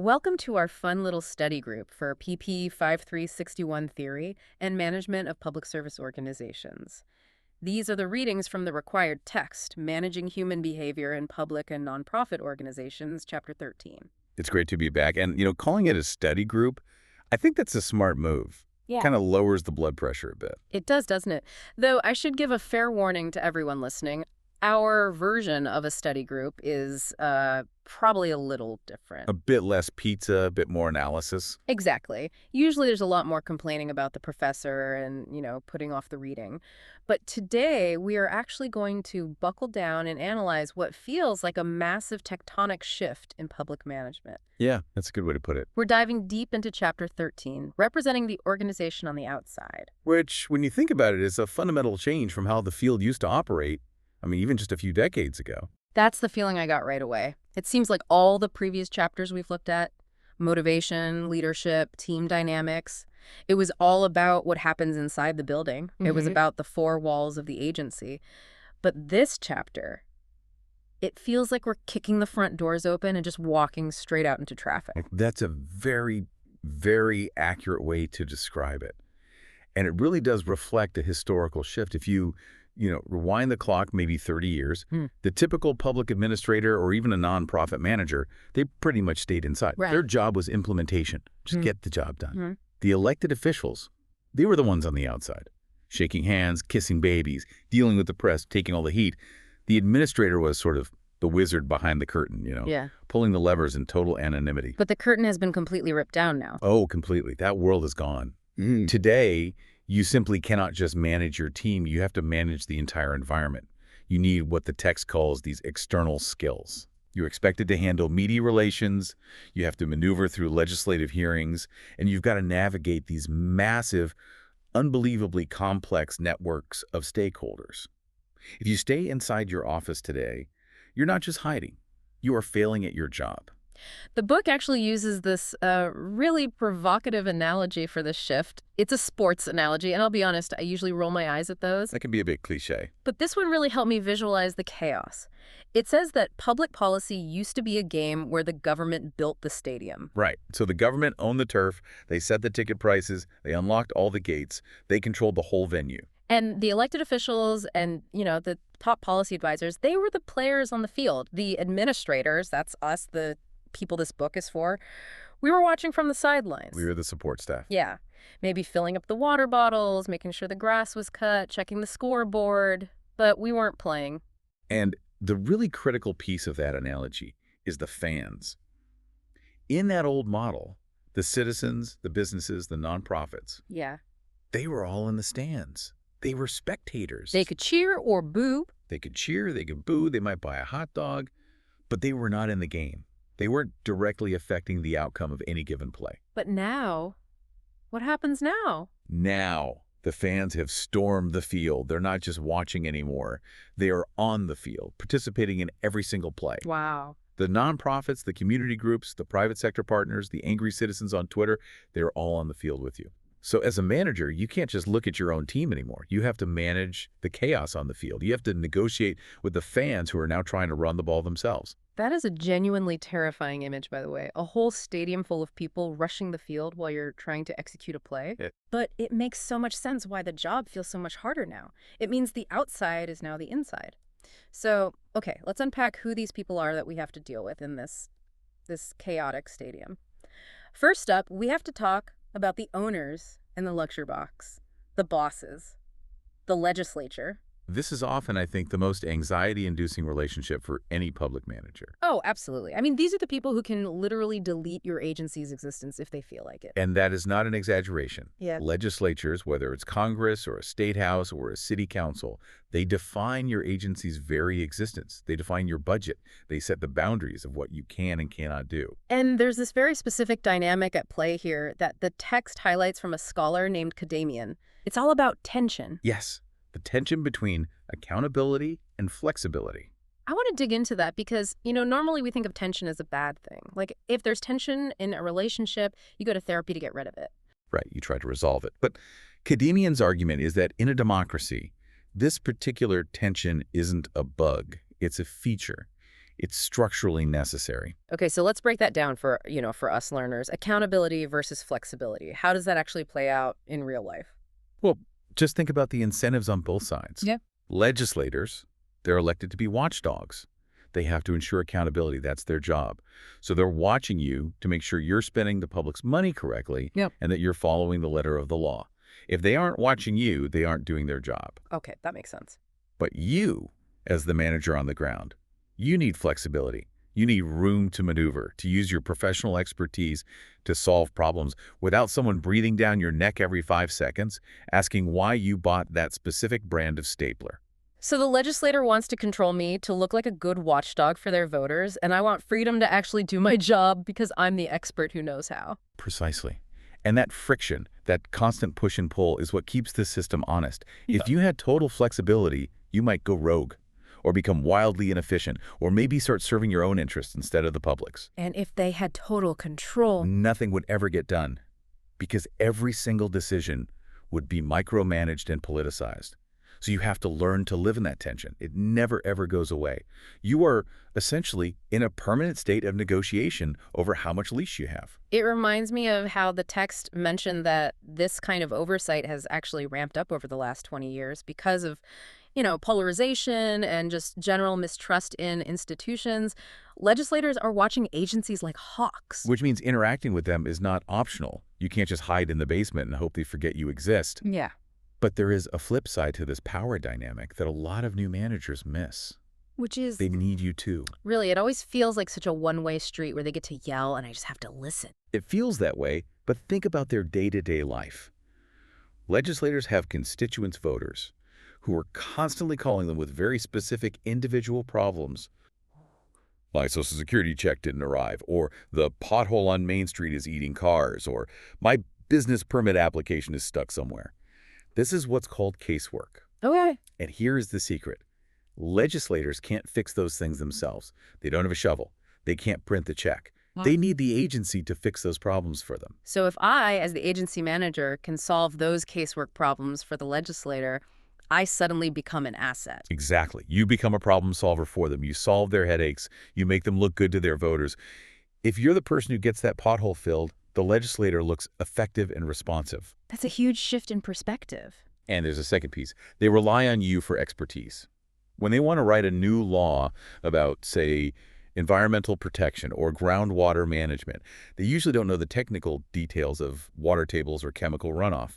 Welcome to our fun little study group for PP 5361 Theory and Management of Public Service Organizations. These are the readings from the required text, Managing Human Behavior in Public and Nonprofit Organizations, Chapter 13. It's great to be back. And, calling it a study group, I think that's a smart move. Yeah. Kind of lowers the blood pressure a bit. It does, doesn't it? Though I should give a fair warning to everyone listening. Our version of a study group is probably a little different. A bit less pizza, a bit more analysis. Exactly. Usually there's a lot more complaining about the professor and, putting off the reading. But today we are actually going to buckle down and analyze what feels like a massive tectonic shift in public management. Yeah, that's a good way to put it. We're diving deep into Chapter 13, representing the organization on the outside. Which, when you think about it, is a fundamental change from how the field used to operate. Even just a few decades ago. That's the feeling I got right away. It seems like all the previous chapters we've looked at, motivation, leadership, team dynamics, it was all about what happens inside the building. It was about the four walls of the agency. But this chapter, it feels like we're kicking the front doors open and just walking straight out into traffic. That's a very, very accurate way to describe it. And it really does reflect a historical shift. If you rewind the clock maybe 30 years, the typical public administrator or even a nonprofit manager, they pretty much stayed inside. Right. Their job was implementation, just get the job done. The elected officials, they were the ones on the outside, shaking hands, kissing babies, dealing with the press, taking all the heat. The administrator was sort of the wizard behind the curtain, pulling the levers in total anonymity. But the curtain has been completely ripped down now. Oh, completely. That world is gone. Today, you simply cannot just manage your team. You have to manage the entire environment. You need what the text calls these external skills. You're expected to handle media relations. You have to maneuver through legislative hearings, and you've got to navigate these massive, unbelievably complex networks of stakeholders. If you stay inside your office today, you're not just hiding. You are failing at your job. The book actually uses this really provocative analogy for this shift. It's a sports analogy, and I'll be honest, I usually roll my eyes at those. That can be a bit cliche. But this one really helped me visualize the chaos. It says that public policy used to be a game where the government built the stadium. Right. So the government owned the turf, they set the ticket prices, they unlocked all the gates, they controlled the whole venue. And the elected officials and, the top policy advisors, they were the players on the field. The administrators, that's us, the people this book is for, we were watching from the sidelines. We were the support staff. Yeah. Maybe filling up the water bottles, making sure the grass was cut, checking the scoreboard, but we weren't playing. And the really critical piece of that analogy is the fans. In that old model, the citizens, the businesses, the nonprofits, Yeah. they were all in the stands. They were spectators. They could cheer or boo. They could cheer, they could boo, they might buy a hot dog, but they were not in the game. They weren't directly affecting the outcome of any given play. But now, what happens now? Now, the fans have stormed the field. They're not just watching anymore. They are on the field, participating in every single play. Wow. The nonprofits, the community groups, the private sector partners, the angry citizens on Twitter, they're all on the field with you. So as a manager, you can't just look at your own team anymore. You have to manage the chaos on the field. You have to negotiate with the fans who are now trying to run the ball themselves. That is a genuinely terrifying image, by the way. A whole stadium full of people rushing the field while you're trying to execute a play. Yeah. But it makes so much sense why the job feels so much harder now. It means the outside is now the inside. So, okay, let's unpack who these people are that we have to deal with in this chaotic stadium. First up, we have to talk about the owners in the lecture box, the bosses, the legislature. This is often, I think, the most anxiety-inducing relationship for any public manager. Oh, absolutely. These are the people who can literally delete your agency's existence if they feel like it. And that is not an exaggeration. Yeah. Legislatures, whether it's Congress or a state house or a city council, they define your agency's very existence. They define your budget. They set the boundaries of what you can and cannot do. And there's this very specific dynamic at play here that the text highlights from a scholar named Kadamian. It's all about tension. Yes, the tension between accountability and flexibility. I want to dig into that because, normally we think of tension as a bad thing. Like, if there's tension in a relationship, you go to therapy to get rid of it. Right, you try to resolve it. But Kadamian's argument is that in a democracy, this particular tension isn't a bug, it's a feature. It's structurally necessary. Okay, so let's break that down for, for us learners. Accountability versus flexibility. How does that actually play out in real life? Well, just think about the incentives on both sides. Yeah. Legislators, they're elected to be watchdogs. They have to ensure accountability. That's their job. So they're watching you to make sure you're spending the public's money correctly and that you're following the letter of the law. If they aren't watching you, they aren't doing their job. Okay, that makes sense. But you, as the manager on the ground, you need flexibility. You need room to maneuver, to use your professional expertise to solve problems without someone breathing down your neck every 5 seconds, asking why you bought that specific brand of stapler. So the legislator wants to control me to look like a good watchdog for their voters, and I want freedom to actually do my job because I'm the expert who knows how. Precisely. And that friction, that constant push and pull is what keeps this system honest. If you had total flexibility, you might go rogue or become wildly inefficient or maybe start serving your own interests instead of the public's. And if they had total control, Nothing would ever get done because every single decision would be micromanaged and politicized. So you have to learn to live in that tension. It never, ever goes away. You are essentially in a permanent state of negotiation over how much leash you have. it reminds me of how the text mentioned that this kind of oversight has actually ramped up over the last 20 years because of, polarization and just general mistrust in institutions. Legislators are watching agencies like hawks. Which means interacting with them is not optional. You can't just hide in the basement and hope they forget you exist. Yeah. But there is a flip side to this power dynamic that a lot of new managers miss. Which is, They need you too. really, it always feels like such a one-way street where they get to yell and I just have to listen. It feels that way, but think about their day-to-day life. Legislators have constituents voters who are constantly calling them with very specific individual problems. My Social Security check didn't arrive, or the pothole on Main Street is eating cars, or my business permit application is stuck somewhere. This is what's called casework. Okay. And here is the secret. Legislators can't fix those things themselves. They don't have a shovel. They can't print the check. They need the agency to fix those problems for them. So if I, as the agency manager, can solve those casework problems for the legislator, I suddenly become an asset. Exactly. You become a problem solver for them. You solve their headaches. You make them look good to their voters. If you're the person who gets that pothole filled, the legislator looks effective and responsive. That's a huge shift in perspective. And there's a second piece. They rely on you for expertise. When they want to write a new law about, say, environmental protection or groundwater management, they usually don't know the technical details of water tables or chemical runoff.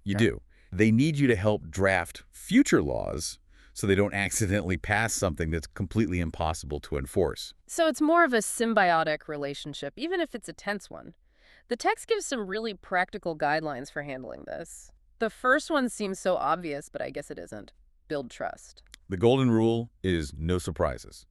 You do. They need you to help draft future laws so they don't accidentally pass something that's completely impossible to enforce. So it's more of a symbiotic relationship, even if it's a tense one. The text gives some really practical guidelines for handling this. The first one seems so obvious, but I guess it isn't. Build trust. The golden rule is no surprises.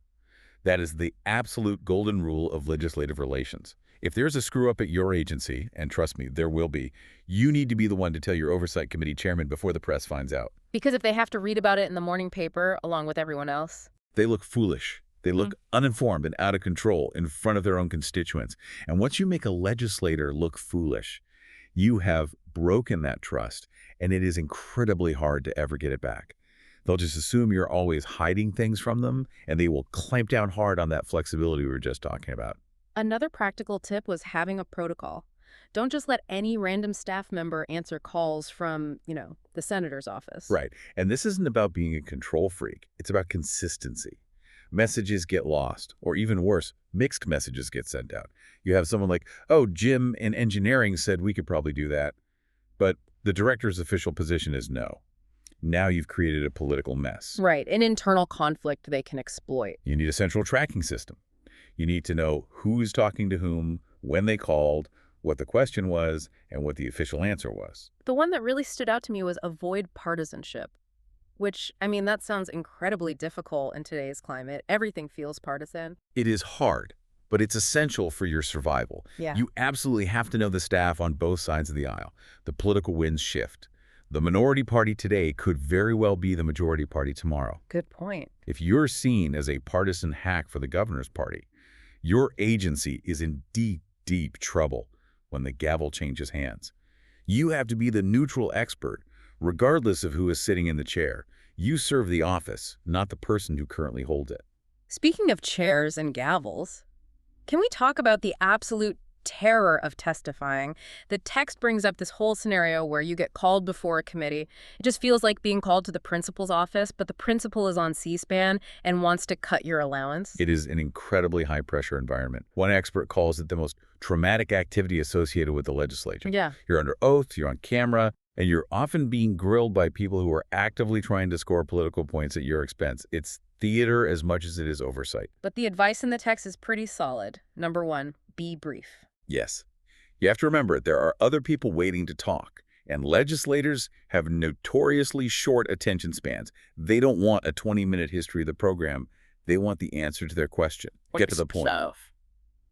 That is the absolute golden rule of legislative relations. If there's a screw-up at your agency, and trust me, there will be, you need to be the one to tell your oversight committee chairman before the press finds out. Because if they have to read about it in the morning paper along with everyone else. They look foolish. They look uninformed and out of control in front of their own constituents. And once you make a legislator look foolish, you have broken that trust, and it is incredibly hard to ever get it back. They'll just assume you're always hiding things from them, and they will clamp down hard on that flexibility we were just talking about. Another practical tip was having a protocol. Don't just let any random staff member answer calls from, the senator's office. Right. And this isn't about being a control freak. It's about consistency. Messages get lost, or even worse, mixed messages get sent out. You have someone like, oh, Jim in engineering said we could probably do that, but the director's official position is no. Now you've created a political mess. Right, an internal conflict they can exploit. You need a central tracking system. You need to know who's talking to whom, when they called, what the question was, and what the official answer was. The one that really stood out to me was avoid partisanship, which, that sounds incredibly difficult in today's climate. Everything feels partisan. It is hard, but it's essential for your survival. Yeah. You absolutely have to know the staff on both sides of the aisle. The political winds shift. The minority party today could very well be the majority party tomorrow. Good point. If you're seen as a partisan hack for the governor's party, your agency is in deep, deep trouble when the gavel changes hands. You have to be the neutral expert, regardless of who is sitting in the chair. You serve the office, not the person who currently holds it. Speaking of chairs and gavels, can we talk about the absolute terror of testifying? The text brings up this whole scenario where you get called before a committee. It just feels like being called to the principal's office, but the principal is on C-SPAN and wants to cut your allowance. It is an incredibly high-pressure environment. One expert calls it the most traumatic activity associated with the legislature. Yeah. You're under oath, you're on camera, and you're often being grilled by people who are actively trying to score political points at your expense. It's theater as much as it is oversight. But the advice in the text is pretty solid. Number 1, be brief. Yes. You have to remember, there are other people waiting to talk, and legislators have notoriously short attention spans. They don't want a 20-minute history of the program. They want the answer to their question. Get to the point.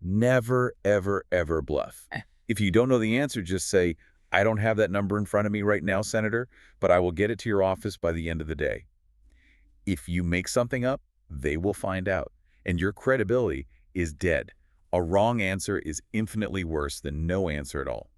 Never, ever, ever bluff. If you don't know the answer, just say, I don't have that number in front of me right now, Senator, but I will get it to your office by the end of the day. If you make something up, they will find out, and your credibility is dead. A wrong answer is infinitely worse than no answer at all.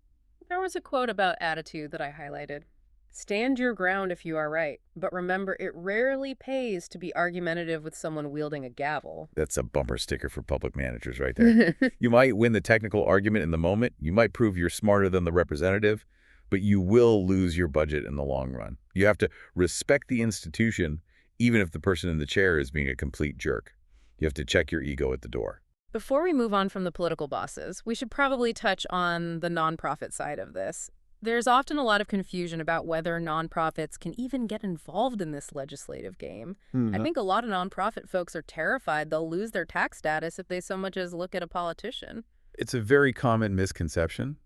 There was a quote about attitude that I highlighted. Stand your ground if you are right, but remember it rarely pays to be argumentative with someone wielding a gavel. That's a bumper sticker for public managers right there. You might win the technical argument in the moment, you might prove you're smarter than the representative, but you will lose your budget in the long run. You have to respect the institution, even if the person in the chair is being a complete jerk. You have to check your ego at the door. Before we move on from the political bosses, we should probably touch on the nonprofit side of this. There's often a lot of confusion about whether nonprofits can even get involved in this legislative game. I think a lot of nonprofit folks are terrified they'll lose their tax status if they so much as look at a politician. It's a very common misconception,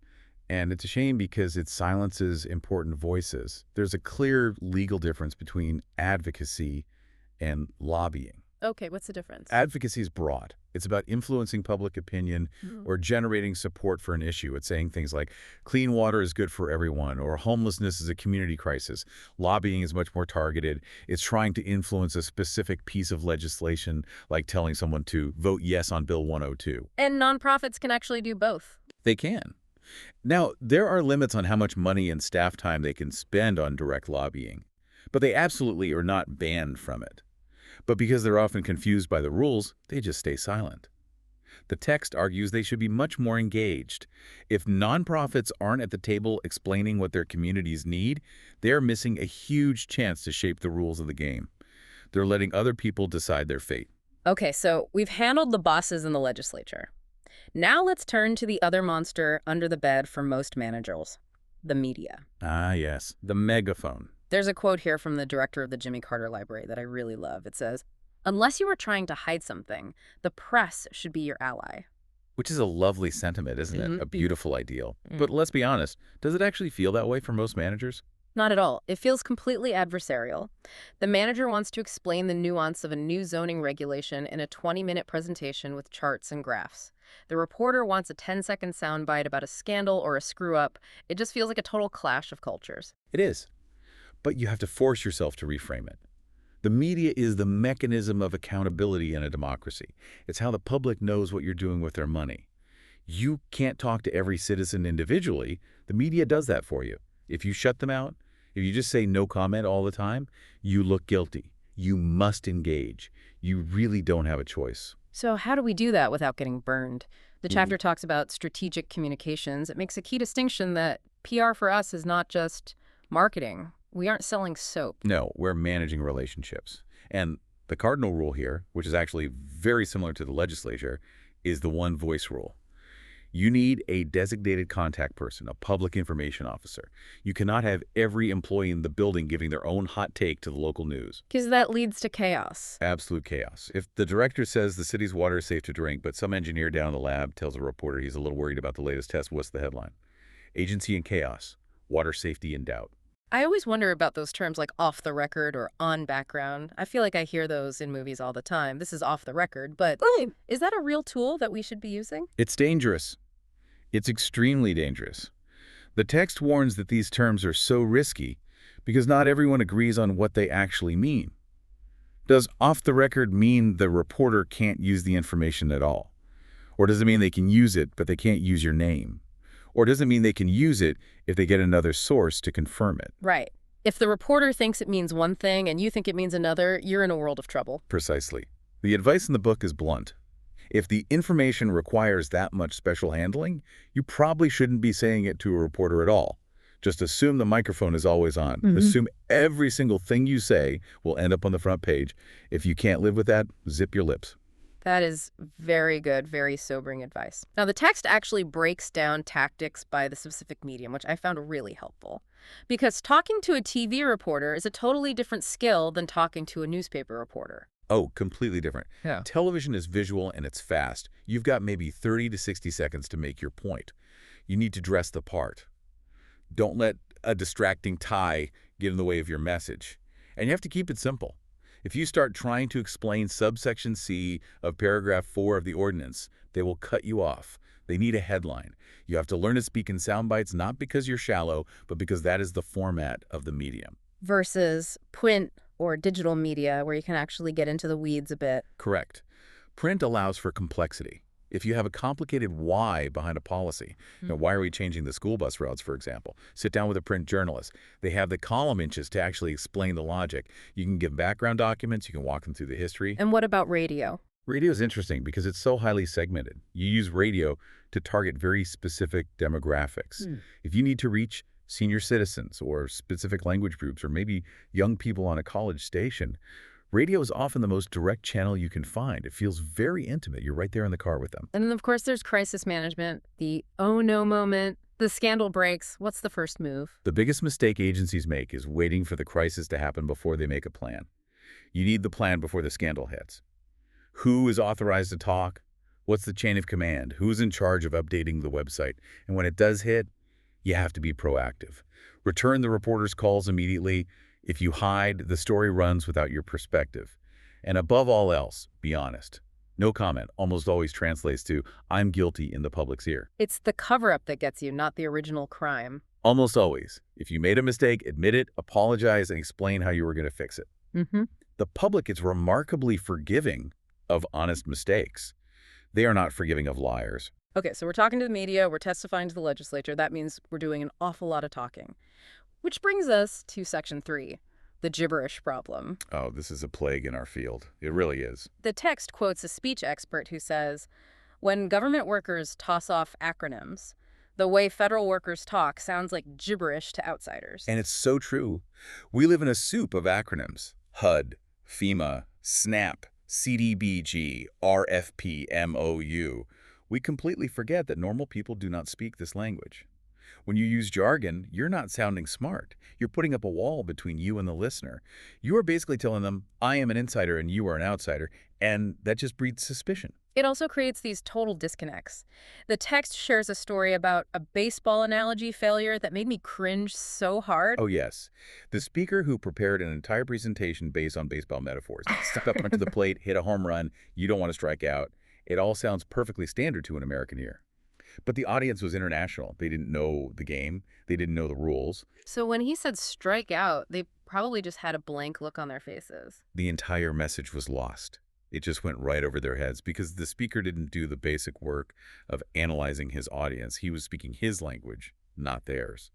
and it's a shame because it silences important voices. There's a clear legal difference between advocacy and lobbying. Okay, what's the difference? Advocacy is broad. It's about influencing public opinion or generating support for an issue. It's saying things like clean water is good for everyone or homelessness is a community crisis. Lobbying is much more targeted. It's trying to influence a specific piece of legislation, like telling someone to vote yes on Bill 102. And nonprofits can actually do both. They can. Now, there are limits on how much money and staff time they can spend on direct lobbying, but they absolutely are not banned from it. But because they're often confused by the rules, they just stay silent. The text argues they should be much more engaged. If nonprofits aren't at the table explaining what their communities need, they're missing a huge chance to shape the rules of the game. They're letting other people decide their fate. Okay, so we've handled the bosses in the legislature. Now let's turn to the other monster under the bed for most managers, the media. Ah, yes, the megaphone. There's a quote here from the director of the Jimmy Carter Library that I really love. It says, "Unless you are trying to hide something, the press should be your ally." Which is a lovely sentiment, isn't it? A beautiful ideal. But let's be honest, does it actually feel that way for most managers? Not at all. It feels completely adversarial. The manager wants to explain the nuance of a new zoning regulation in a 20-minute presentation with charts and graphs. The reporter wants a 10-second soundbite about a scandal or a screw-up. It just feels like a total clash of cultures. It is. But you have to force yourself to reframe it. The media is the mechanism of accountability in a democracy. It's how the public knows what you're doing with their money. You can't talk to every citizen individually. The media does that for you. If you shut them out, if you just say no comment all the time, you look guilty. You must engage. You really don't have a choice. So how do we do that without getting burned? The chapter talks about strategic communications. It makes a key distinction that PR for us is not just marketing. We aren't selling soap. No, we're managing relationships. And the cardinal rule here, which is actually very similar to the legislature, is the one voice rule. You need a designated contact person, a public information officer. You cannot have every employee in the building giving their own hot take to the local news. Because that leads to chaos. Absolute chaos. If the director says the city's water is safe to drink, but some engineer down in the lab tells a reporter he's a little worried about the latest test, what's the headline? Agency in chaos. Water safety in doubt. I always wonder about those terms like off the record or on background. I feel like I hear those in movies all the time. This is off the record, but is that a real tool that we should be using? It's dangerous. It's extremely dangerous. The text warns that these terms are so risky because not everyone agrees on what they actually mean. Does off the record mean the reporter can't use the information at all? Or does it mean they can use it, but they can't use your name? Or does it mean they can use it if they get another source to confirm it? Right. If the reporter thinks it means one thing and you think it means another, you're in a world of trouble. Precisely. The advice in the book is blunt. If the information requires that much special handling, you probably shouldn't be saying it to a reporter at all. Just assume the microphone is always on. Assume every single thing you say will end up on the front page. If you can't live with that, zip your lips. That is very good, very sobering advice. Now, the text actually breaks down tactics by the specific medium, which I found really helpful. Because talking to a TV reporter is a totally different skill than talking to a newspaper reporter. Oh, completely different. Yeah. Television is visual and it's fast. You've got maybe 30 to 60 seconds to make your point. You need to dress the part. Don't let a distracting tie get in the way of your message. And you have to keep it simple. If you start trying to explain subsection C of paragraph 4 of the ordinance, they will cut you off. They need a headline. You have to learn to speak in sound bites, not because you're shallow, but because that is the format of the medium. Versus print or digital media, where you can actually get into the weeds a bit. Correct. Print allows for complexity. If you have a complicated why behind a policy, why are we changing the school bus routes, for example? Sit down with a print journalist. They have the column inches to actually explain the logic. You can give background documents. You can walk them through the history. And what about radio? Radio is interesting because it's so highly segmented. You use radio to target very specific demographics. If you need to reach senior citizens or specific language groups or maybe young people on a college station, radio is often the most direct channel you can find. It feels very intimate. You're right there in the car with them. And then, of course, there's crisis management, the oh no moment, the scandal breaks. What's the first move? The biggest mistake agencies make is waiting for the crisis to happen before they make a plan. You need the plan before the scandal hits. Who is authorized to talk? What's the chain of command? Who's in charge of updating the website? And when it does hit, you have to be proactive. Return the reporter's calls immediately. If you hide, the story runs without your perspective. And above all else, be honest. No comment almost always translates to, I'm guilty in the public's ear. It's the cover-up that gets you, not the original crime. Almost always. If you made a mistake, admit it, apologize, and explain how you were going to fix it. The public is remarkably forgiving of honest mistakes. They are not forgiving of liars. Okay, so we're talking to the media, we're testifying to the legislature. That means we're doing an awful lot of talking. Which brings us to Section 3, the gibberish problem. Oh, this is a plague in our field. It really is. The text quotes a speech expert who says, when government workers toss off acronyms, the way federal workers talk sounds like gibberish to outsiders. And it's so true. We live in a soup of acronyms. HUD, FEMA, SNAP, CDBG, RFP, MOU. We completely forget that normal people do not speak this language. When you use jargon, you're not sounding smart. You're putting up a wall between you and the listener. You are basically telling them, I am an insider and you are an outsider, and that just breeds suspicion. It also creates these total disconnects. The text shares a story about a baseball analogy failure that made me cringe so hard. Oh, yes. The speaker who prepared an entire presentation based on baseball metaphors. Step up onto the plate, hit a home run, you don't want to strike out. It all sounds perfectly standard to an American ear. But the audience was international. They didn't know the game. They didn't know the rules. So when he said strike out, they probably just had a blank look on their faces. The entire message was lost. It just went right over their heads because the speaker didn't do the basic work of analyzing his audience. He was speaking his language, not theirs.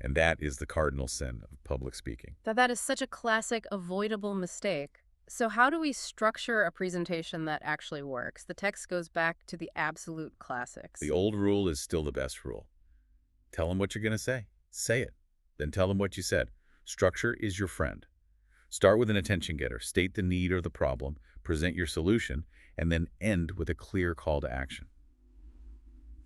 And that is the cardinal sin of public speaking. That is such a classic avoidable mistake. So how do we structure a presentation that actually works? The text goes back to the absolute classics. The old rule is still the best rule. Tell them what you're going to say. Say it. Then tell them what you said. Structure is your friend. Start with an attention getter. State the need or the problem. Present your solution. And then end with a clear call to action.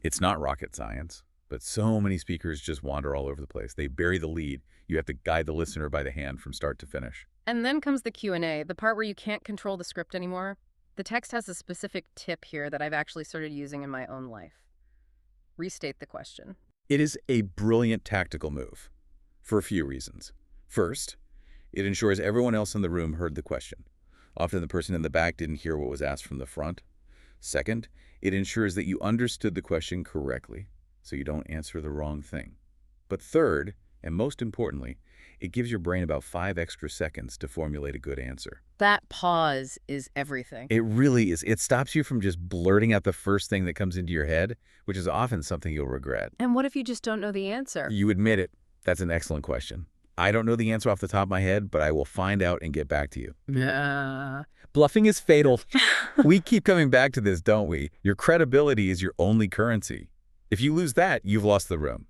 It's not rocket science, but so many speakers just wander all over the place. They bury the lead. You have to guide the listener by the hand from start to finish. And then comes the Q&A, the part where you can't control the script anymore. The text has a specific tip here that I've actually started using in my own life. Restate the question. It is a brilliant tactical move for a few reasons. First, it ensures everyone else in the room heard the question. Often the person in the back didn't hear what was asked from the front. Second, it ensures that you understood the question correctly, so you don't answer the wrong thing. But third, and most importantly, it gives your brain about 5 extra seconds to formulate a good answer. That pause is everything. It really is. It stops you from just blurting out the first thing that comes into your head, which is often something you'll regret. And what if you just don't know the answer? You admit it. That's an excellent question. I don't know the answer off the top of my head, but I will find out and get back to you. Yeah. Bluffing is fatal. We keep coming back to this, don't we? Your credibility is your only currency. If you lose that, you've lost the room.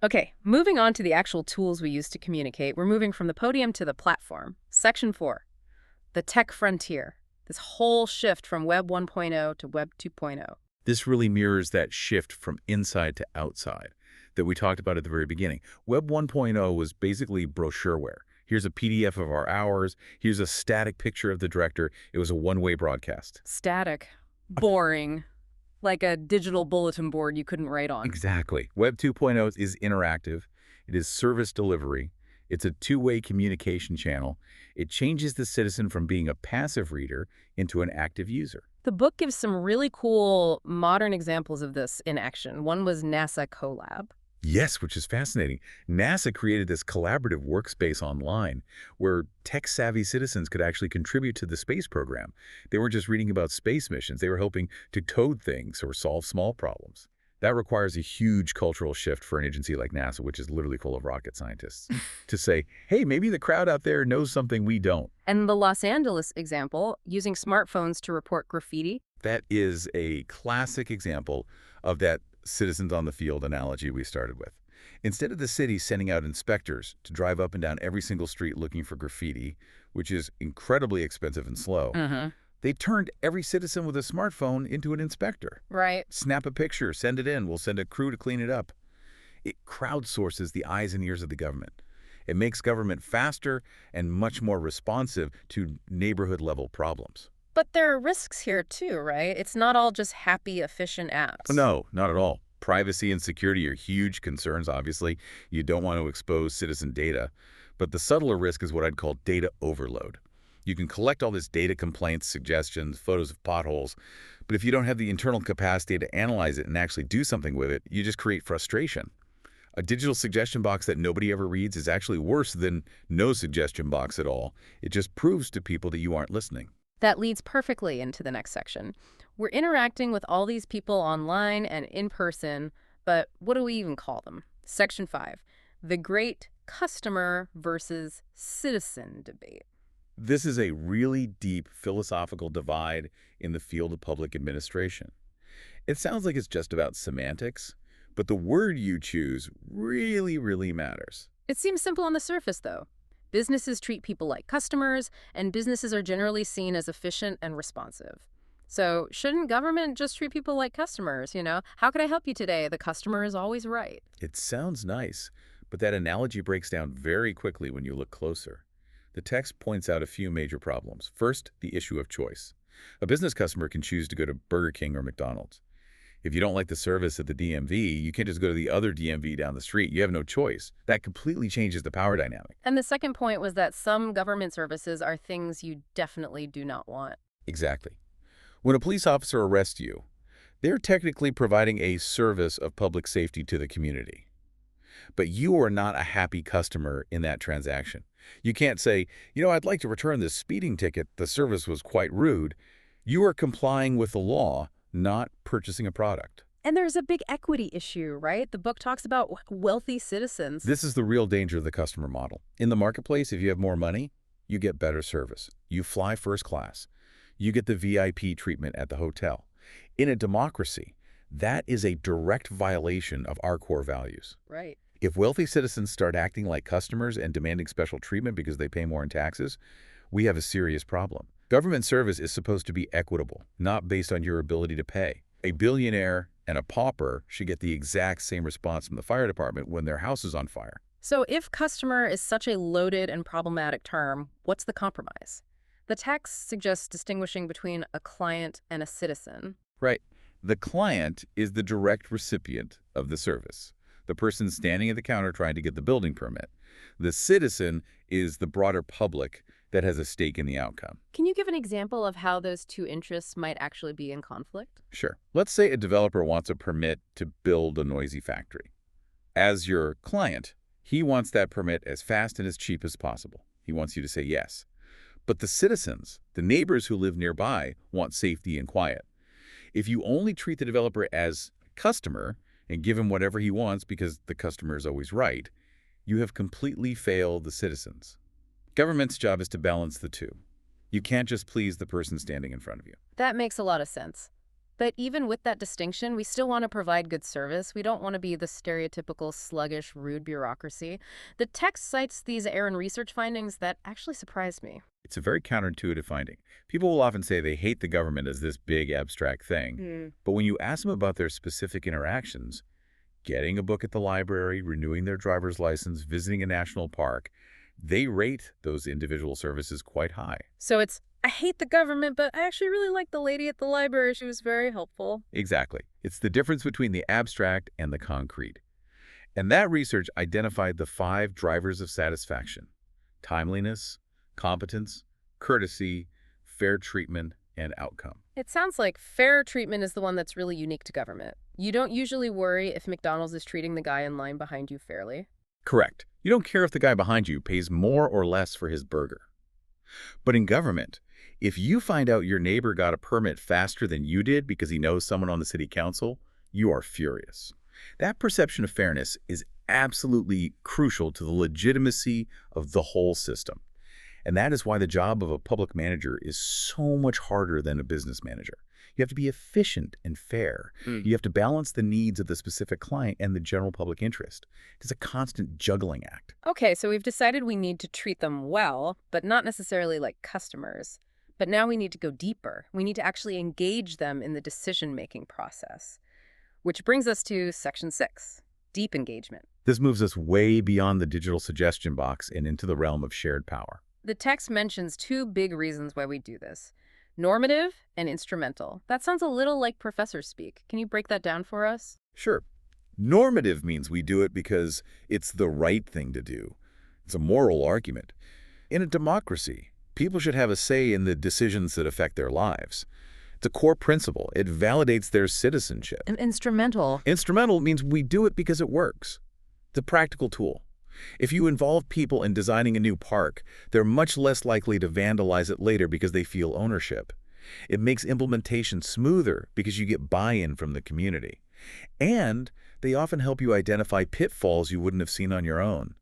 Okay, moving on to the actual tools we use to communicate, we're moving from the podium to the platform. Section 4, the tech frontier. This whole shift from Web 1.0 to Web 2.0. This really mirrors that shift from inside to outside that we talked about at the very beginning. Web 1.0 was basically brochureware. Here's a PDF of our hours. Here's a static picture of the director. It was a one-way broadcast. Static. Boring. Like a digital bulletin board you couldn't write on. Exactly. Web 2.0 is interactive. It is service delivery. It's a two-way communication channel. It changes the citizen from being a passive reader into an active user. The book gives some really cool modern examples of this in action. One was NASA Colab. Yes, which is fascinating. NASA created this collaborative workspace online where tech-savvy citizens could actually contribute to the space program. They weren't just reading about space missions. They were helping to code things or solve small problems. That requires a huge cultural shift for an agency like NASA, which is literally full of rocket scientists, to say, hey, maybe the crowd out there knows something we don't. And the Los Angeles example, using smartphones to report graffiti. That is a classic example of that citizens on the field analogy we started with. Instead of the city sending out inspectors to drive up and down every single street looking for graffiti, which is incredibly expensive and slow, they turned every citizen with a smartphone into an inspector. Right. Snap a picture, send it in, we'll send a crew to clean it up. It crowdsources the eyes and ears of the government. It makes government faster and much more responsive to neighborhood-level problems. But there are risks here too, right? It's not all just happy, efficient apps. No, not at all. Privacy and security are huge concerns, obviously. You don't want to expose citizen data. But the subtler risk is what I'd call data overload. You can collect all this data, complaints, suggestions, photos of potholes, but if you don't have the internal capacity to analyze it and actually do something with it, you just create frustration. A digital suggestion box that nobody ever reads is actually worse than no suggestion box at all. It just proves to people that you aren't listening. That leads perfectly into the next section. We're interacting with all these people online and in person, but what do we even call them? Section 5, the great customer versus citizen debate. This is a really deep philosophical divide in the field of public administration. It sounds like it's just about semantics, but the word you choose really, really matters. It seems simple on the surface, though. Businesses treat people like customers, and businesses are generally seen as efficient and responsive. So shouldn't government just treat people like customers, you know? How can I help you today? The customer is always right. It sounds nice, but that analogy breaks down very quickly when you look closer. The text points out a few major problems. First, the issue of choice. A business customer can choose to go to Burger King or McDonald's. If you don't like the service at the DMV, you can't just go to the other DMV down the street. You have no choice. That completely changes the power dynamic. And the second point was that some government services are things you definitely do not want. Exactly. When a police officer arrests you, they're technically providing a service of public safety to the community. But you are not a happy customer in that transaction. You can't say, you know, I'd like to return this speeding ticket. The service was quite rude. You are complying with the law, not purchasing a product. And there's a big equity issue, right? The book talks about wealthy citizens. This is the real danger of the customer model. In the marketplace, if you have more money, you get better service. You fly first class. You get the VIP treatment at the hotel. In a democracy, that is a direct violation of our core values. Right. If wealthy citizens start acting like customers and demanding special treatment because they pay more in taxes, we have a serious problem. Government service is supposed to be equitable, not based on your ability to pay. A billionaire and a pauper should get the exact same response from the fire department when their house is on fire. So if customer is such a loaded and problematic term, what's the compromise? The text suggests distinguishing between a client and a citizen. Right. The client is the direct recipient of the service, the person standing at the counter trying to get the building permit. The citizen is the broader public that has a stake in the outcome. Can you give an example of how those two interests might actually be in conflict? Sure. Let's say a developer wants a permit to build a noisy factory. As your client, he wants that permit as fast and as cheap as possible. He wants you to say yes. But the citizens, the neighbors who live nearby, want safety and quiet. If you only treat the developer as a customer and give him whatever he wants because the customer is always right, you have completely failed the citizens. Government's job is to balance the two. You can't just please the person standing in front of you. That makes a lot of sense. But even with that distinction, we still want to provide good service. We don't want to be the stereotypical sluggish, rude bureaucracy. The text cites these Aaron research findings that actually surprised me. It's a very counterintuitive finding. People will often say they hate the government as this big abstract thing. But when you ask them about their specific interactions, getting a book at the library, renewing their driver's license, visiting a national park, they rate those individual services quite high. So it's, I hate the government, but I actually really like the lady at the library. She was very helpful. Exactly. It's the difference between the abstract and the concrete. And that research identified the 5 drivers of satisfaction: timeliness, competence, courtesy, fair treatment, and outcome. It sounds like fair treatment is the one that's really unique to government. You don't usually worry if McDonald's is treating the guy in line behind you fairly. Correct. You don't care if the guy behind you pays more or less for his burger. But in government, if you find out your neighbor got a permit faster than you did because he knows someone on the city council, you are furious. That perception of fairness is absolutely crucial to the legitimacy of the whole system. And that is why the job of a public manager is so much harder than a business manager. You have to be efficient and fair. You have to balance the needs of the specific client and the general public interest. It's a constant juggling act. Okay, so we've decided we need to treat them well, but not necessarily like customers. But now we need to go deeper. We need to actually engage them in the decision-making process. Which brings us to Section 6, deep engagement. This moves us way beyond the digital suggestion box and into the realm of shared power. The text mentions 2 big reasons why we do this: normative and instrumental. That sounds a little like professor speak. Can you break that down for us? Sure. Normative means we do it because it's the right thing to do. It's a moral argument. In a democracy, people should have a say in the decisions that affect their lives. It's a core principle. It validates their citizenship. And instrumental. Instrumental means we do it because it works. It's a practical tool. If you involve people in designing a new park, they're much less likely to vandalize it later because they feel ownership. It makes implementation smoother because you get buy-in from the community. And they often help you identify pitfalls you wouldn't have seen on your own.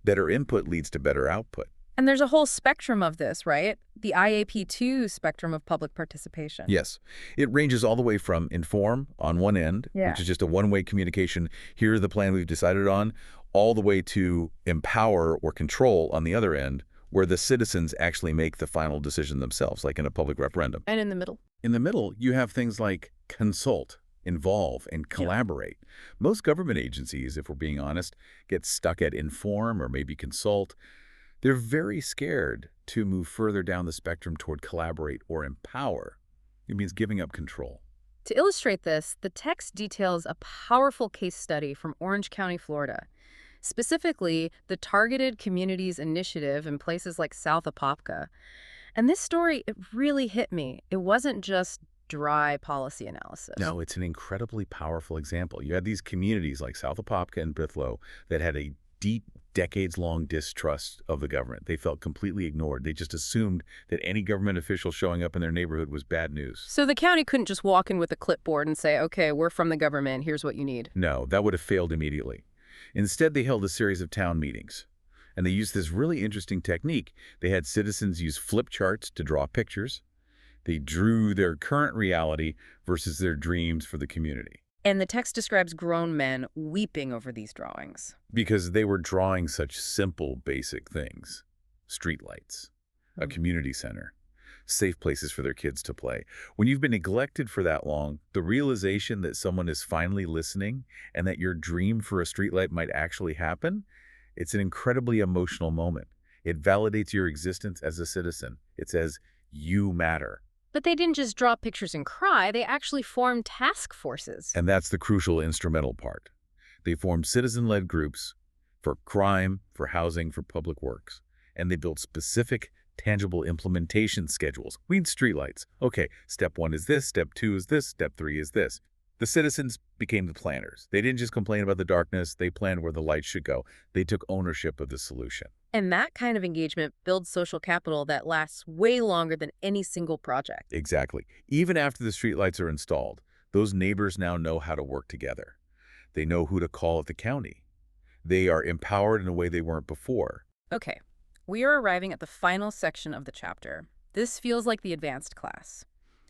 Better input leads to better output. And there's a whole spectrum of this, right? The IAP2 spectrum of public participation. Yes. It ranges all the way from inform on one end, which is just a one-way communication, here's the plan we've decided on, all the way to empower or control on the other end, where the citizens actually make the final decision themselves, like in a public referendum. And in the middle? In the middle, you have things like consult, involve, and collaborate. Most government agencies, if we're being honest, get stuck at inform or maybe consult. They're very scared to move further down the spectrum toward collaborate or empower. It means giving up control. To illustrate this, the text details a powerful case study from Orange County, Florida. Specifically, the Targeted Communities Initiative in places like South Apopka. And this story, it really hit me. It wasn't just dry policy analysis. No, it's an incredibly powerful example. You had these communities like South Apopka and Bithlo that had a deep, decades-long distrust of the government. They felt completely ignored. They just assumed that any government official showing up in their neighborhood was bad news. So the county couldn't just walk in with a clipboard and say, okay, we're from the government, here's what you need. No, that would have failed immediately. Instead, they held a series of town meetings. And they used this really interesting technique. They had citizens use flip charts to draw pictures. They drew their current reality versus their dreams for the community. And the text describes grown men weeping over these drawings. Because they were drawing such simple, basic things. Streetlights, a community center, safe places for their kids to play. When you've been neglected for that long, the realization that someone is finally listening and that your dream for a streetlight might actually happen, it's an incredibly emotional moment. It validates your existence as a citizen. It says, you matter. But they didn't just draw pictures and cry, they actually formed task forces. And that's the crucial instrumental part. They formed citizen-led groups for crime, for housing, for public works. And they built specific, tangible implementation schedules. We need streetlights. Okay, step 1 is this, step 2 is this, step 3 is this. The citizens became the planners. They didn't just complain about the darkness, they planned where the lights should go. They took ownership of the solution. And that kind of engagement builds social capital that lasts way longer than any single project. Exactly. Even after the streetlights are installed, those neighbors now know how to work together. They know who to call at the county. They are empowered in a way they weren't before. Okay, we are arriving at the final section of the chapter. This feels like the advanced class.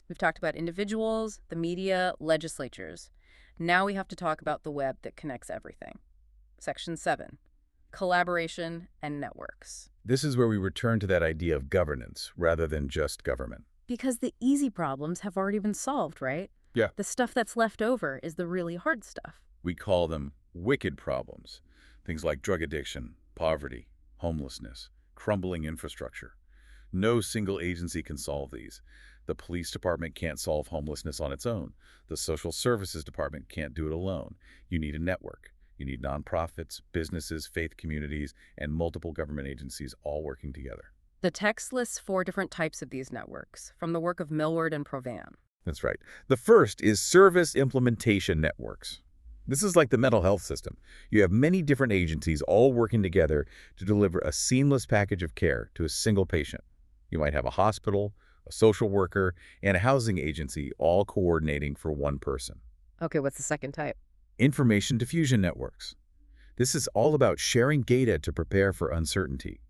We've talked about individuals, the media, legislatures. Now we have to talk about the web that connects everything. Section 7, collaboration and networks. This is where we return to that idea of governance rather than just government. Because the easy problems have already been solved, right? Yeah. The stuff that's left over is the really hard stuff. We call them wicked problems. Things like drug addiction, poverty, homelessness, crumbling infrastructure. No single agency can solve these. The police department can't solve homelessness on its own. The social services department can't do it alone. You need a network. You need nonprofits, businesses, faith communities, and multiple government agencies all working together. The text lists 4 different types of these networks, from the work of Millward and Provan. That's right. The first is service implementation networks. This is like the mental health system. You have many different agencies all working together to deliver a seamless package of care to a single patient. You might have a hospital, a social worker, and a housing agency all coordinating for one person. Okay, what's the second type? Information diffusion networks. This is all about sharing data to prepare for uncertainty.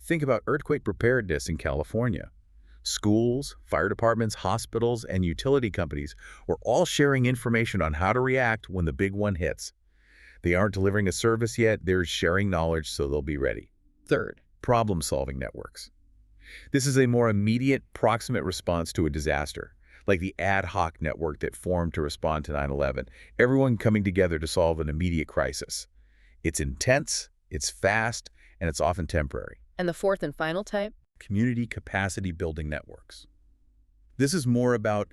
Think about earthquake preparedness in California. Schools, fire departments, hospitals, and utility companies were all sharing information on how to react when the big one hits. They aren't delivering a service yet, they're sharing knowledge so they'll be ready. Third, problem-solving networks. This is a more immediate, proximate response to a disaster, like the ad hoc network that formed to respond to 9/11, everyone coming together to solve an immediate crisis. It's intense, it's fast, and it's often temporary. And the fourth and final type? Community capacity building networks. This is more about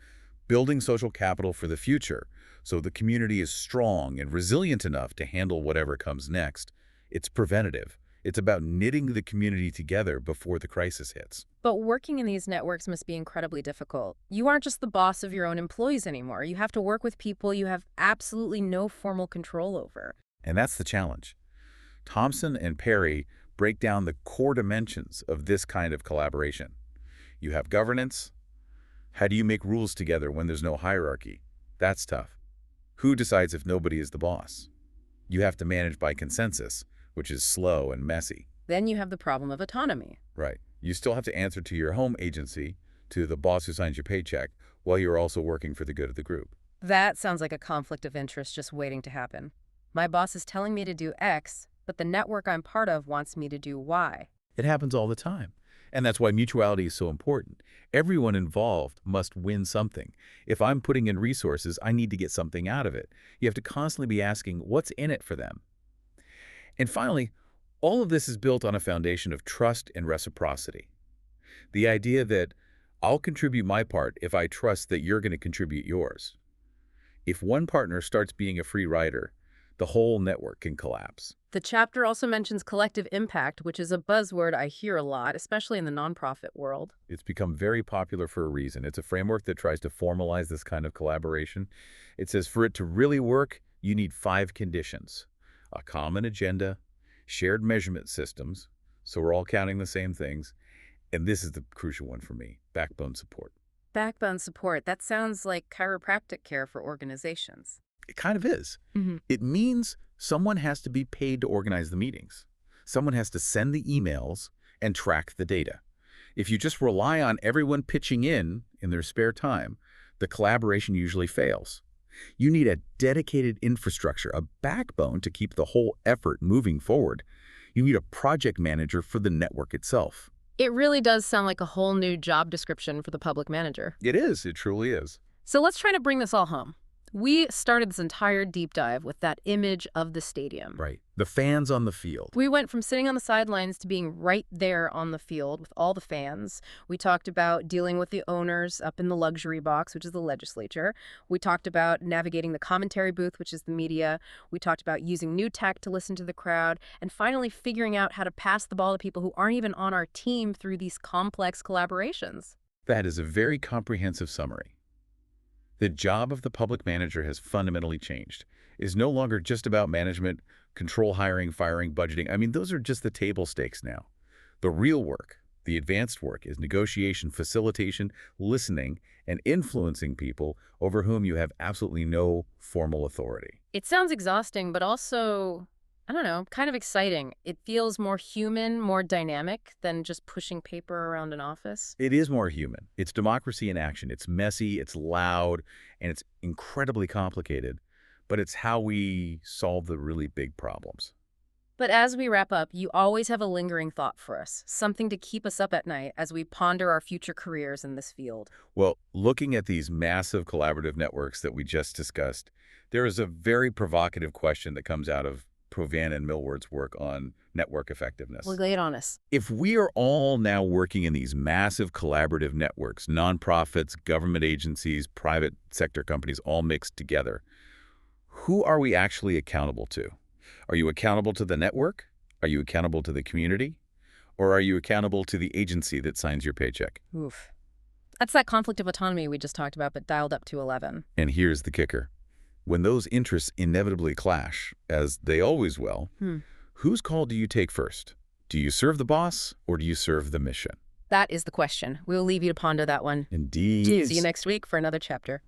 building social capital for the future, so the community is strong and resilient enough to handle whatever comes next. It's preventative. It's about knitting the community together before the crisis hits. But working in these networks must be incredibly difficult. You aren't just the boss of your own employees anymore. You have to work with people you have absolutely no formal control over. And that's the challenge. Thompson and Perry break down the core dimensions of this kind of collaboration. You have governance. How do you make rules together when there's no hierarchy? That's tough. Who decides if nobody is the boss? You have to manage by consensus, which is slow and messy. Then you have the problem of autonomy. Right. You still have to answer to your home agency, to the boss who signs your paycheck, while you're also working for the good of the group. That sounds like a conflict of interest just waiting to happen. My boss is telling me to do X, but the network I'm part of wants me to do Y. It happens all the time. And that's why mutuality is so important. Everyone involved must win something. If I'm putting in resources, I need to get something out of it. You have to constantly be asking, what's in it for them? And finally, all of this is built on a foundation of trust and reciprocity. The idea that I'll contribute my part if I trust that you're going to contribute yours. If one partner starts being a free rider, the whole network can collapse. The chapter also mentions collective impact, which is a buzzword I hear a lot, especially in the nonprofit world. It's become very popular for a reason. It's a framework that tries to formalize this kind of collaboration. It says for it to really work, you need 5 conditions: a common agenda, shared measurement systems, so we're all counting the same things, and this is the crucial one for me, backbone support. Backbone support, that sounds like chiropractic care for organizations. It kind of is. It means someone has to be paid to organize the meetings. Someone has to send the emails and track the data. If you just rely on everyone pitching in their spare time, the collaboration usually fails. You need a dedicated infrastructure, a backbone to keep the whole effort moving forward. You need a project manager for the network itself. It really does sound like a whole new job description for the public manager. It is. It truly is. So let's try to bring this all home. We started this entire deep dive with that image of the stadium. Right. The fans on the field. We went from sitting on the sidelines to being right there on the field with all the fans. We talked about dealing with the owners up in the luxury box, which is the legislature. We talked about navigating the commentary booth, which is the media. We talked about using new tech to listen to the crowd, and finally figuring out how to pass the ball to people who aren't even on our team through these complex collaborations. That is a very comprehensive summary. The job of the public manager has fundamentally changed. It is no longer just about management, control hiring, firing, budgeting. I mean, those are just the table stakes now. The real work, the advanced work, is negotiation, facilitation, listening, and influencing people over whom you have absolutely no formal authority. It sounds exhausting, but also I don't know, kind of exciting. It feels more human, more dynamic than just pushing paper around an office. It is more human. It's democracy in action. It's messy, it's loud, and it's incredibly complicated. But it's how we solve the really big problems. But as we wrap up, you always have a lingering thought for us, something to keep us up at night as we ponder our future careers in this field. Well, looking at these massive collaborative networks that we just discussed, there is a very provocative question that comes out of Provan and Millward's work on network effectiveness. Well, lay it on us. If we are all now working in these massive collaborative networks, nonprofits, government agencies, private sector companies all mixed together, who are we actually accountable to? Are you accountable to the network? Are you accountable to the community? Or are you accountable to the agency that signs your paycheck? Oof. That's that conflict of autonomy we just talked about, but dialed up to 11. And here's the kicker. When those interests inevitably clash, as they always will, whose call do you take first? Do you serve the boss or do you serve the mission? That is the question. We'll leave you to ponder that one. Indeed. See you next week for another chapter.